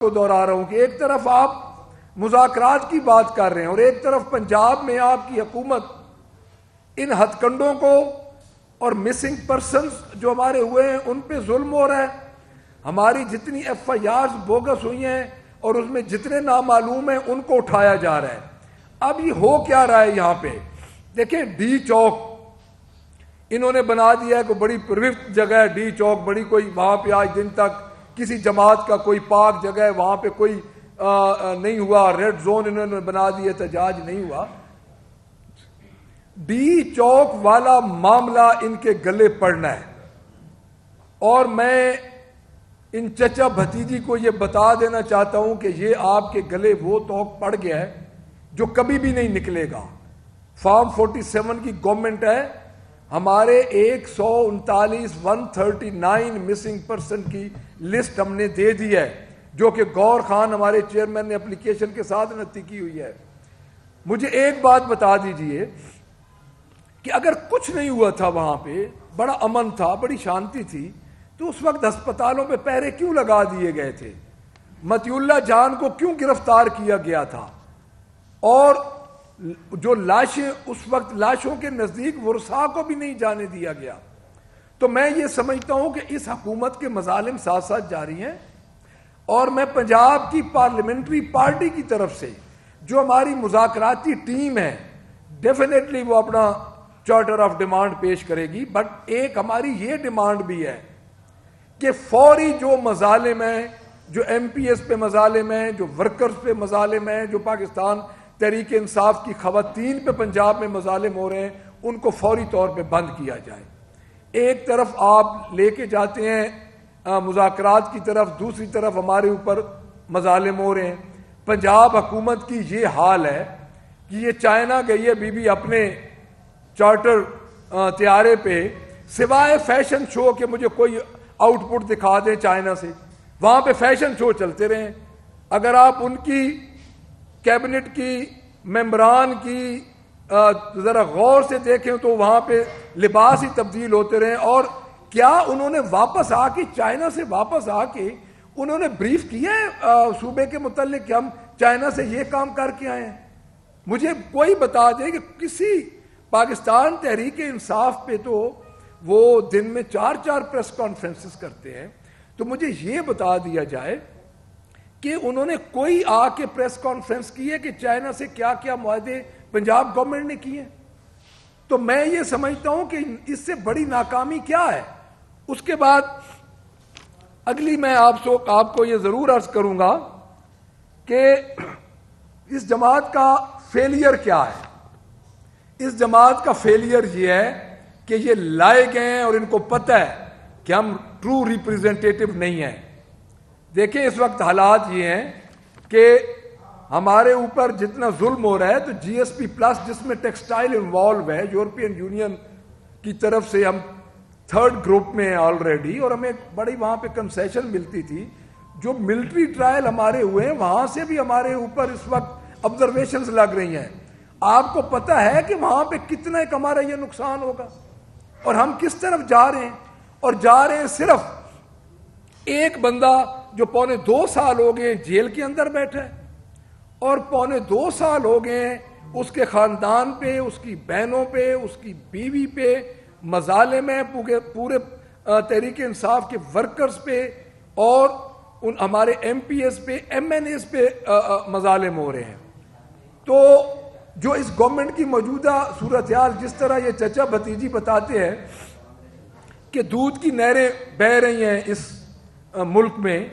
کو دوہرا رہا ہوں کہ ایک طرف آپ مذاکرات کی بات کر رہے ہیں اور ایک طرف پنجاب میں آپ کی حکومت ان ہتھ کنڈوں کو اور مسنگ پرسنز جو ہمارے ہوئے ہیں ان پہ ظلم ہو رہا ہے. ہماری جتنی ایف آئی آرز بوگس ہوئی ہیں اور اس میں جتنے نامعلوم ہیں ان کو اٹھایا جا رہا ہے. اب یہ ہو کیا رہا ہے یہاں پہ دیکھیں, ڈی چوک انہوں نے بنا دیا ہے, کوئی بڑی پروفٹ جگہ ہے ڈی چوک, بڑی کوئی وہاں پہ آج دن تک کسی جماعت کا کوئی پاک جگہ ہے, وہاں پہ کوئی نہیں ہوا, ریڈ زون انہوں نے بنا دیا, احتجاج نہیں ہوا. ڈی چوک والا معاملہ ان کے گلے پڑنا ہے اور میں ان چچا بھتیجی کو یہ بتا دینا چاہتا ہوں کہ یہ آپ کے گلے وہ توق پڑ گیا ہے جو کبھی بھی نہیں نکلے گا. فارم 47 کی گورنمنٹ ہے, ہمارے 139 مسنگ پرسن کی لسٹ ہم نے دے دی ہے جو کہ گور خان ہمارے چیئرمین نے اپلیکیشن کے ساتھ نتی کی ہوئی ہے. مجھے ایک بات بتا دیجئے کہ اگر کچھ نہیں ہوا تھا وہاں پہ, بڑا امن تھا, بڑی شانتی تھی, تو اس وقت ہسپتالوں پہ پہرے کیوں لگا دیے گئے تھے؟ مطیع اللہ جان کو کیوں گرفتار کیا گیا تھا؟ اور جو لاشیں اس وقت لاشوں کے نزدیک ورثاء کو بھی نہیں جانے دیا گیا. تو میں یہ سمجھتا ہوں کہ اس حکومت کے مظالم ساتھ ساتھ جاری ہیں اور میں پنجاب کی پارلیمنٹری پارٹی کی طرف سے جو ہماری مذاکراتی ٹیم ہے ڈیفینیٹلی وہ اپنا چارٹر آف ڈیمانڈ پیش کرے گی, بٹ ایک ہماری یہ ڈیمانڈ بھی ہے کہ فوری جو مظالم ہیں, جو ایم پی ایس پہ مظالم ہیں, جو ورکرز پہ مظالم ہیں, جو پاکستان تحریک انصاف کی خواتین پہ پنجاب میں مظالم ہو رہے ہیں, ان کو فوری طور پہ بند کیا جائے. ایک طرف آپ لے کے جاتے ہیں مذاکرات کی طرف, دوسری طرف ہمارے اوپر مظالم ہو رہے ہیں. پنجاب حکومت کی یہ حال ہے کہ یہ چائنا گئی ہے بی بی اپنے چارٹر طیارے پہ, سوائے فیشن شو کہ مجھے کوئی آؤٹ پٹ دکھا دیں چائنا سے, وہاں پہ فیشن شو چلتے رہے. اگر آپ ان کی کیبنٹ کی ممبران کی ذرا غور سے دیکھیں تو وہاں پہ لباس ہی تبدیل ہوتے رہے. اور کیا انہوں نے واپس آ کے چائنا سے واپس آ کے انہوں نے بریف کیا ہے صوبے کے متعلق کہ ہم چائنا سے یہ کام کر کے آئے ہیں؟ مجھے کوئی بتا دے کہ کسی پاکستان تحریک انصاف پہ تو وہ دن میں 4 پریس کانفرنسز کرتے ہیں, تو مجھے یہ بتا دیا جائے کہ انہوں نے کوئی آ کے پریس کانفرنس کی ہے کہ چائنا سے کیا کیا معاہدے پنجاب گورنمنٹ نے کیے. تو میں یہ سمجھتا ہوں کہ اس سے بڑی ناکامی کیا ہے. اس کے بعد اگلی میں آپ کو یہ ضرور عرض کروں گا کہ اس جماعت کا فیلئر کیا ہے. اس جماعت کا فیلئر یہ ہے کہ یہ لائے گئے ہیں اور ان کو پتہ ہے کہ ہم ٹرو ریپریزنٹیٹو نہیں ہیں. دیکھیں اس وقت حالات یہ ہیں کہ ہمارے اوپر جتنا ظلم ہو رہا ہے, تو جی ایس پی پلس جس میں ٹیکسٹائل انوالو ہے, یورپین یونین کی طرف سے ہم 3rd گروپ میں ہیں آلریڈی, اور ہمیں بڑی وہاں پہ کنسیشن ملتی تھی. جو ملٹری ٹرائل ہمارے ہوئے ہیں وہاں سے بھی ہمارے اوپر اس وقت آبزرویشنز لگ رہی ہیں. آپ کو پتہ ہے کہ وہاں پہ کتنا ایک ہمارا یہ نقصان ہوگا اور ہم کس طرف جا رہے ہیں. اور جا رہے ہیں صرف ایک بندہ جو 2.25 سال ہو گئے جیل کے اندر بیٹھا ہے, اور 2.25 سال ہو گئے ہیں اس کے خاندان پہ, اس کی بہنوں پہ, اس کی بیوی پہ مظالم ہیں, پورے تحریک انصاف کے ورکرز پہ اور ان ہمارے ایم پی ایس پہ, ایم این ایس پہ مظالم ہو رہے ہیں. تو جو اس گورنمنٹ کی موجودہ صورتحال جس طرح یہ چچا بھتیجی بتاتے ہیں کہ دودھ کی نہریں بہہ رہی ہیں اس ملک میں,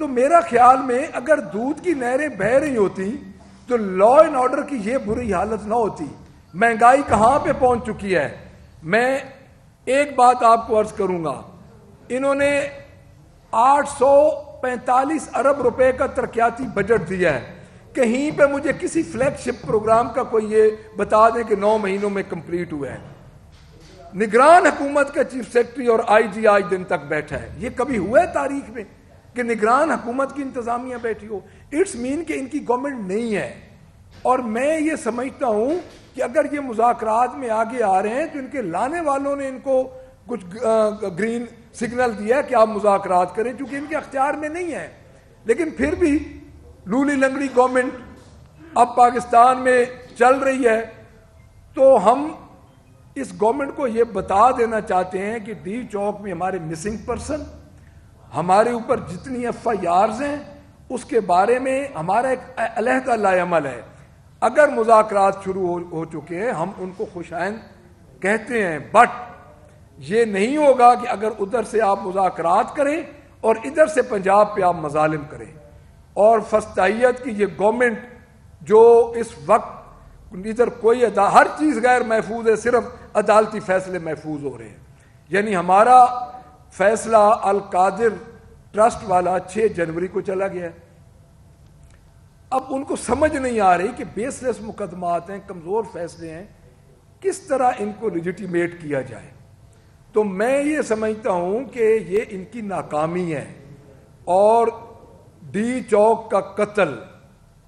تو میرا خیال میں اگر دودھ کی نہریں بہہ رہی ہوتی تو لا اینڈ آرڈر کی یہ بری حالت نہ ہوتی. مہنگائی کہاں پہ پہنچ چکی ہے. میں ایک بات آپ کو عرض کروں گا, انہوں نے 845 ارب روپے کا ترقیاتی بجٹ دیا ہے. کہیں پہ مجھے کسی فلیگ شپ پروگرام کا کوئی یہ بتا دیں کہ 9 مہینوں میں کمپلیٹ ہوا ہے. نگران حکومت کا چیف سیکرٹری اور آئی جی آج دن تک بیٹھا ہے. یہ کبھی ہوا ہے تاریخ میں کہ نگران حکومت کی انتظامیہ بیٹھی ہو؟ اٹس مین کہ ان کی گورنمنٹ نہیں ہے. اور میں یہ سمجھتا ہوں کہ اگر یہ مذاکرات میں آگے آ رہے ہیں تو ان کے لانے والوں نے ان کو کچھ گرین سگنل دیا کہ آپ مذاکرات کریں, چونکہ ان کے اختیار میں نہیں ہے. لیکن پھر بھی لولی لنگڑی گورنمنٹ اب پاکستان میں چل رہی ہے، تو ہم اس گورنمنٹ کو یہ بتا دینا چاہتے ہیں کہ ڈی چوک میں ہمارے مسنگ پرسن، ہمارے اوپر جتنی FIRs ہیں اس کے بارے میں ہمارا ایک علیحدہ لائحہ عمل ہے. اگر مذاکرات شروع ہو چکے ہیں ہم ان کو خوش آئند کہتے ہیں، بٹ یہ نہیں ہوگا کہ اگر ادھر سے آپ مذاکرات کریں اور ادھر سے پنجاب پہ آپ مظالم کریں. اور فسطائیت کی یہ گورنمنٹ جو اس وقت ادھر کوئی ہر چیز غیر محفوظ ہے، صرف عدالتی فیصلے محفوظ ہو رہے ہیں. یعنی ہمارا فیصلہ القادر ٹرسٹ والا 6 جنوری کو چلا گیا ہے. اب ان کو سمجھ نہیں آ رہی کہ بیس لیس مقدمات ہیں، کمزور فیصلے ہیں، کس طرح ان کو لیجیٹیمیٹ کیا جائے. تو میں یہ سمجھتا ہوں کہ یہ ان کی ناکامی ہے. اور ڈی چوک کا قتل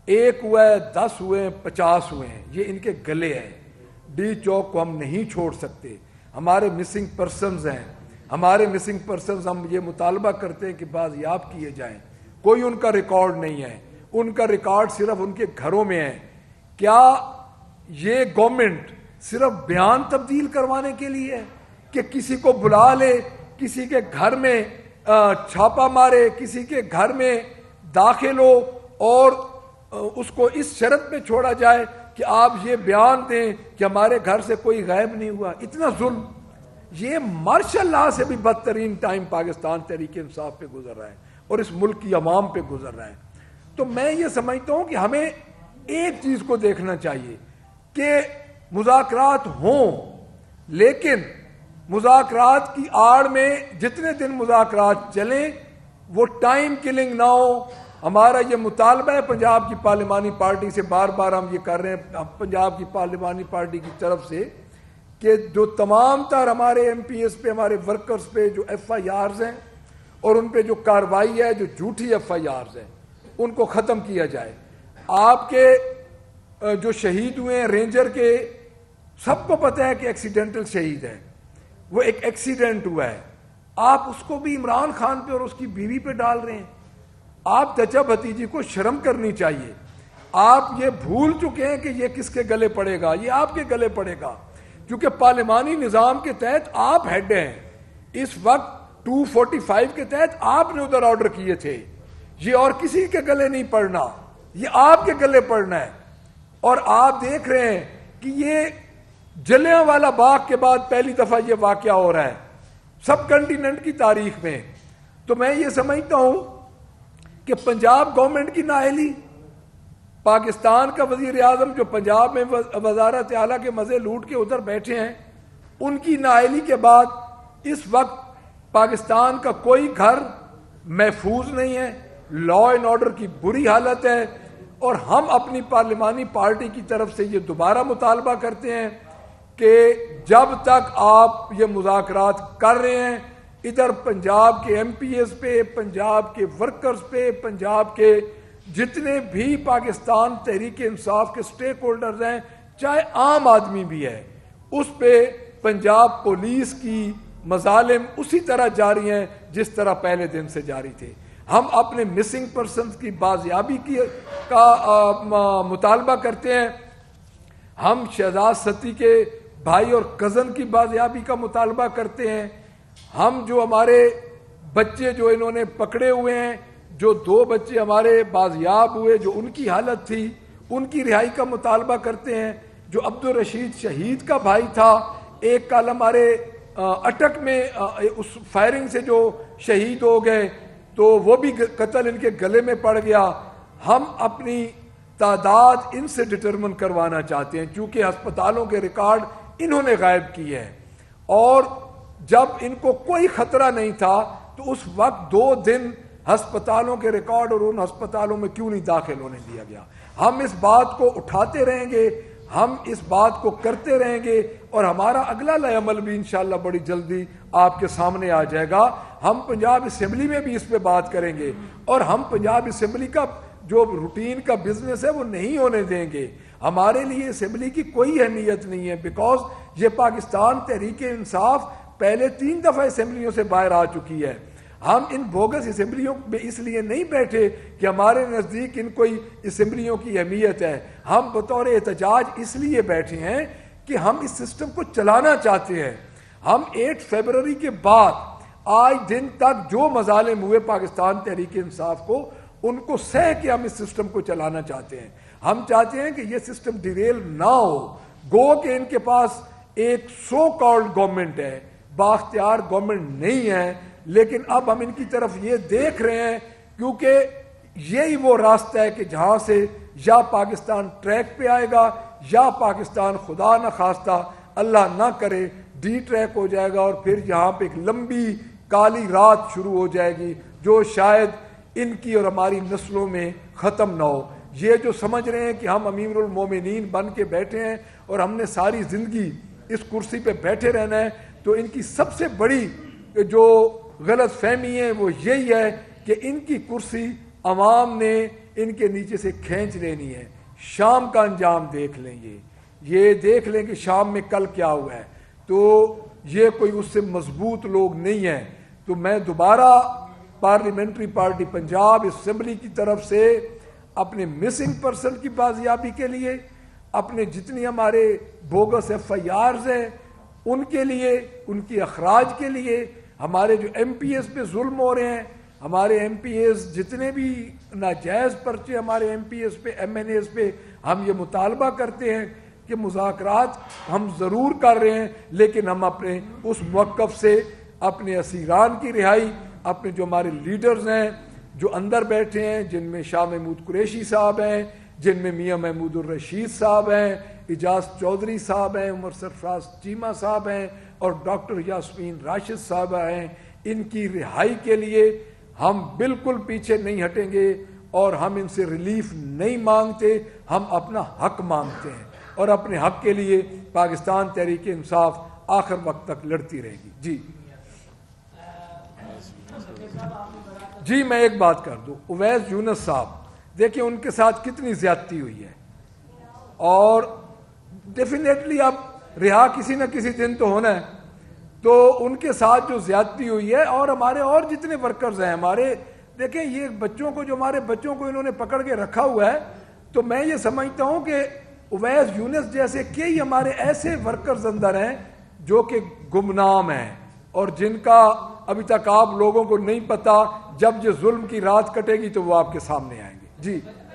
1 ہوا ہے، 10 ہوئے ہیں، 50 ہوئے ہیں، یہ ان کے گلے ہیں. ڈی چوک کو ہم نہیں چھوڑ سکتے. ہمارے مسنگ پرسنز ہیں، ہمارے مسنگ پرسنز ہم یہ مطالبہ کرتے ہیں کہ بازیاب کیے جائیں. کوئی ان کا ریکارڈ نہیں ہے، ان کا ریکارڈ صرف ان کے گھروں میں ہے. کیا یہ گورنمنٹ صرف بیان تبدیل کروانے کے لیے ہے کہ کسی کو بلا لے، کسی کے گھر میں چھاپا مارے، کسی کے گھر میں داخل ہو اور اس کو اس شرط میں چھوڑا جائے کہ آپ یہ بیان دیں کہ ہمارے گھر سے کوئی غائب نہیں ہوا؟ اتنا ظلم! یہ مارشل لا سے بھی بدترین ٹائم پاکستان تحریک انصاف پہ گزر رہا ہے اور اس ملک کی عوام پہ گزر رہا ہے. تو میں یہ سمجھتا ہوں کہ ہمیں ایک چیز کو دیکھنا چاہیے کہ مذاکرات ہوں، لیکن مذاکرات کی آڑ میں جتنے دن مذاکرات چلیں وہ ٹائم کلنگ نہ ہو. ہمارا یہ مطالبہ ہے پنجاب کی پارلیمانی پارٹی سے، بار بار ہم یہ کر رہے ہیں پنجاب کی پارلیمانی پارٹی کی طرف سے، کہ جو تمام تر ہمارے MPs پہ، ہمارے ورکرز پہ جو FIRs ہیں اور ان پہ جو کارروائی ہے، جو جھوٹی FIRs ہیں، ان کو ختم کیا جائے. آپ کے جو شہید ہوئے ہیں رینجر کے، سب کو پتہ ہے کہ ایکسیڈنٹل شہید ہے، وہ ایک ایکسیڈنٹ ہوا ہے. آپ اس کو بھی عمران خان پہ اور اس کی بیوی پہ ڈال رہے ہیں. آپ چچا بھتیجی کو شرم کرنی چاہیے. آپ یہ بھول چکے ہیں کہ یہ کس کے گلے پڑے گا؟ یہ آپ کے گلے پڑے گا، کیونکہ پارلیمانی نظام کے تحت آپ ہیڈ ہیں. اس وقت 245 کے تحت آپ نے ادھر آرڈر کیے تھے. یہ اور کسی کے گلے نہیں پڑنا، یہ آپ کے گلے پڑنا ہے. اور آپ دیکھ رہے ہیں کہ یہ جلیانوالہ باغ کے بعد پہلی دفعہ یہ واقعہ ہو رہا ہے سب کنٹیننٹ کی تاریخ میں. تو میں یہ سمجھتا ہوں کہ پنجاب گورنمنٹ کی نااہلی، پاکستان کا وزیر اعظم جو پنجاب میں وزارت اعلیٰ کے مزے لوٹ کے ادھر بیٹھے ہیں، ان کی نااہلی کے بعد اس وقت پاکستان کا کوئی گھر محفوظ نہیں ہے. لا اینڈ آرڈر کی بری حالت ہے. اور ہم اپنی پارلیمانی پارٹی کی طرف سے یہ دوبارہ مطالبہ کرتے ہیں کہ جب تک آپ یہ مذاکرات کر رہے ہیں، ادھر پنجاب کے MPs پہ، پنجاب کے ورکرز پہ، پنجاب کے جتنے بھی پاکستان تحریک انصاف کے سٹیک ہولڈرز ہیں، چاہے عام آدمی بھی ہے، اس پہ پنجاب پولیس کی مظالم اسی طرح جاری ہیں جس طرح پہلے دن سے جاری تھے. ہم اپنے مسنگ پرسنز کی بازیابی کا مطالبہ کرتے ہیں. ہم شہزاد ستی کے بھائی اور کزن کی بازیابی کا مطالبہ کرتے ہیں. ہم جو ہمارے بچے جو انہوں نے پکڑے ہوئے ہیں، جو 2 بچے ہمارے بازیاب ہوئے جو ان کی حالت تھی، ان کی رہائی کا مطالبہ کرتے ہیں. جو عبدالرشید شہید کا بھائی تھا، ایک کال ہمارے اٹک میں اس فائرنگ سے جو شہید ہو گئے، تو وہ بھی قتل ان کے گلے میں پڑ گیا. ہم اپنی تعداد ان سے ڈٹرمن کروانا چاہتے ہیں، چونکہ ہسپتالوں کے ریکارڈ انہوں نے غائب کیے ہیں. اور جب ان کو کوئی خطرہ نہیں تھا تو اس وقت 2 دن ہسپتالوں کے ریکارڈ اور ان ہسپتالوں میں کیوں نہیں داخل ہونے دیا گیا؟ ہم اس بات کو اٹھاتے رہیں گے، ہم اس بات کو کرتے رہیں گے، اور ہمارا اگلا لائحہ عمل بھی انشاءاللہ بڑی جلدی آپ کے سامنے آ جائے گا. ہم پنجاب اسمبلی میں بھی اس پہ بات کریں گے، اور ہم پنجاب اسمبلی کا جو روٹین کا بزنس ہے وہ نہیں ہونے دیں گے. ہمارے لیے اسمبلی کی کوئی اہمیت نہیں ہے، بیکاز یہ پاکستان تحریک انصاف پہلے 3 دفعہ اسمبلیوں سے باہر آ چکی ہے. ہم ان بوگس اسمبلیوں میں اس لیے نہیں بیٹھے کہ ہمارے نزدیک ان کوئی اسمبلیوں کی اہمیت ہے، ہم بطور احتجاج اس لیے بیٹھے ہیں کہ ہم اس سسٹم کو چلانا چاہتے ہیں۔ ہم 8 فروری کے بعد آج دن تک جو مظالم ہوئے پاکستان تحریک انصاف کو، ان کو سہ کے ہم اس سسٹم کو چلانا چاہتے ہیں۔ ہم چاہتے ہیں کہ یہ سسٹم ڈیریل نہ ہو، گو کہ ان کے پاس ایک سو کالڈ گورنمنٹ ہے، بااختیار گورنمنٹ نہیں ہے، لیکن اب ہم ان کی طرف یہ دیکھ رہے ہیں کیونکہ یہی وہ راستہ ہے کہ جہاں سے یا پاکستان ٹریک پہ آئے گا یا پاکستان خدا نہ خواستہ اللہ نہ کرے ڈی ٹریک ہو جائے گا، اور پھر یہاں پہ ایک لمبی کالی رات شروع ہو جائے گی جو شاید ان کی اور ہماری نسلوں میں ختم نہ ہو۔ یہ جو سمجھ رہے ہیں کہ ہم امیر المومنین بن کے بیٹھے ہیں اور ہم نے ساری زندگی اس کرسی پہ بیٹھے رہنا ہے، تو ان کی سب سے بڑی جو غلط فہمی ہے وہ یہی ہے کہ ان کی کرسی عوام نے ان کے نیچے سے کھینچ لینی ہے۔ شام کا انجام دیکھ لیں، یہ دیکھ لیں کہ شام میں کل کیا ہوا ہے، تو یہ کوئی اس سے مضبوط لوگ نہیں ہیں۔ تو میں دوبارہ پارلیمنٹری پارٹی پنجاب اسمبلی کی طرف سے اپنے مسنگ پرسن کی بازیابی کے لیے، اپنے جتنی ہمارے بوگس ایف آئی آرز ہیں ان کے لیے، ان کی اخراج کے لیے، ہمارے جو ایم پی ایز پہ ظلم ہو رہے ہیں، ہمارے ایم پی ایز جتنے بھی ناجائز پرچے ہمارے ایم پی ایز پہ ایم این ایز پہ، ہم یہ مطالبہ کرتے ہیں کہ مذاکرات ہم ضرور کر رہے ہیں، لیکن ہم اپنے اس موقف سے اپنے اسیران کی رہائی، اپنے جو ہمارے لیڈرز ہیں جو اندر بیٹھے ہیں، جن میں شاہ محمود قریشی صاحب ہیں، جن میں میاں محمود الرشید صاحب ہیں، اجاز چودھری صاحب ہیں، عمر سرفراز چیمہ صاحب ہیں، اور ڈاکٹر یاسمین راشد صاحب ہیں، ان کی رہائی کے لیے ہم بالکل پیچھے نہیں ہٹیں گے، اور ہم ان سے ریلیف نہیں مانگتے، ہم اپنا حق مانگتے ہیں، اور اپنے حق کے لیے پاکستان تحریک انصاف آخر وقت تک لڑتی رہے گی۔ جی میں ایک بات کر دوں، اویس یونس صاحب دیکھیں ان کے ساتھ کتنی زیادتی ہوئی ہے، اور ڈیفینیٹلی اب رہا کسی نہ کسی دن تو ہونا ہے، تو ان کے ساتھ جو زیادتی ہوئی ہے، اور ہمارے اور جتنے ورکرز ہیں ہمارے، دیکھیں یہ بچوں کو، جو ہمارے بچوں کو انہوں نے پکڑ کے رکھا ہوا ہے، تو میں یہ سمجھتا ہوں کہ اویس یونس جیسے کئی ہمارے ایسے ورکرز اندر ہیں جو کہ گمنام ہیں، اور جن کا ابھی تک آپ لوگوں کو نہیں پتا، جب یہ ظلم کی رات کٹے گی تو وہ آپ کے سامنے آئیں گے۔ جی